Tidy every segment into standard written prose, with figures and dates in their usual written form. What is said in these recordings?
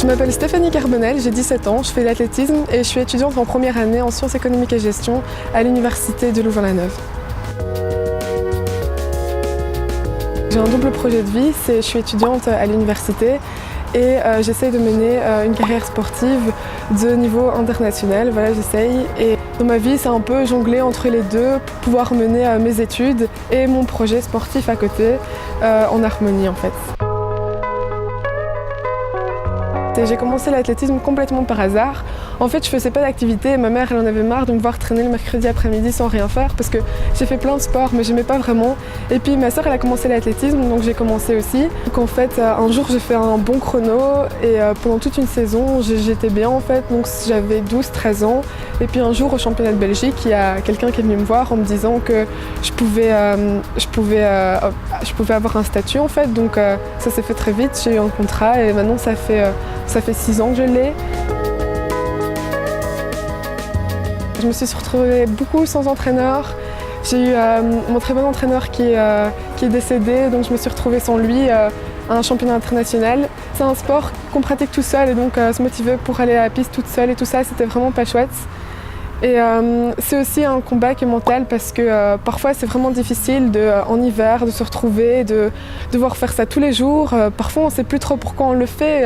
Je m'appelle Stéphanie Carbonel, j'ai 17 ans, je fais de l'athlétisme et je suis étudiante en première année en sciences économiques et gestion à l'université de Louvain-la-Neuve. J'ai un double projet de vie, je suis étudiante à l'université et j'essaye de mener une carrière sportive de niveau international. Voilà, j'essaye. Et dans ma vie, c'est un peu jongler entre les deux pour pouvoir mener mes études et mon projet sportif à côté en harmonie en fait. J'ai commencé l'athlétisme complètement par hasard. En fait, je faisais pas d'activité. Ma mère, elle en avait marre de me voir traîner le mercredi après-midi sans rien faire parce que j'ai fait plein de sports, mais j'aimais pas vraiment. Et puis ma sœur, elle a commencé l'athlétisme, donc j'ai commencé aussi. Donc en fait, un jour, j'ai fait un bon chrono et pendant toute une saison, j'étais bien en fait. Donc j'avais 12-13 ans. Et puis un jour, au championnat de Belgique, il y a quelqu'un qui est venu me voir en me disant que je pouvais avoir un statut en fait. Donc ça s'est fait très vite. J'ai eu un contrat et maintenant ça fait 6 ans que je l'ai. Je me suis retrouvée beaucoup sans entraîneur. J'ai eu mon très bon entraîneur qui est décédé, donc je me suis retrouvée sans lui à un championnat international. C'est un sport qu'on pratique tout seul et donc se motiver pour aller à la piste toute seule et tout ça, c'était vraiment pas chouette. Et c'est aussi un combat qui est mental parce que parfois c'est vraiment difficile en hiver de se retrouver, de devoir faire ça tous les jours. Parfois on ne sait plus trop pourquoi on le fait.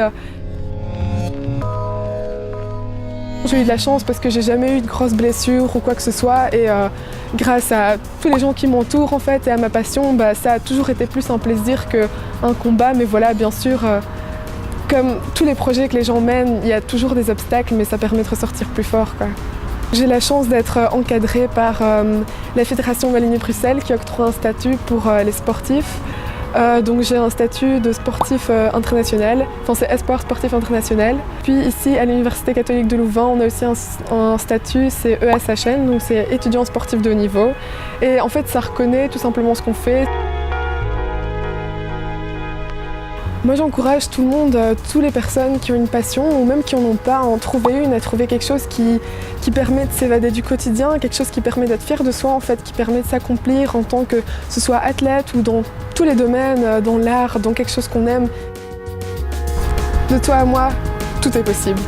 J'ai eu de la chance parce que j'ai jamais eu de grosses blessures ou quoi que ce soit et grâce à tous les gens qui m'entourent en fait et à ma passion, ça a toujours été plus un plaisir qu'un combat. Mais voilà, bien sûr, comme tous les projets que les gens mènent, il y a toujours des obstacles, mais ça permet de ressortir plus fort, quoi. J'ai la chance d'être encadrée par la Fédération Wallonie-Bruxelles qui octroie un statut pour les sportifs. Donc j'ai un statut de sportif international, enfin c'est espoir sportif international. Puis ici à l'Université catholique de Louvain, on a aussi un statut, c'est ESHN, donc c'est étudiant sportif de haut niveau. Et en fait ça reconnaît tout simplement ce qu'on fait. Moi j'encourage tout le monde, toutes les personnes qui ont une passion ou même qui n'en ont pas, à en trouver une, à trouver quelque chose qui permet de s'évader du quotidien, quelque chose qui permet d'être fier de soi en fait, qui permet de s'accomplir en tant que ce soit athlète ou dans tous les domaines, dans l'art, dans quelque chose qu'on aime. De toi à moi, tout est possible.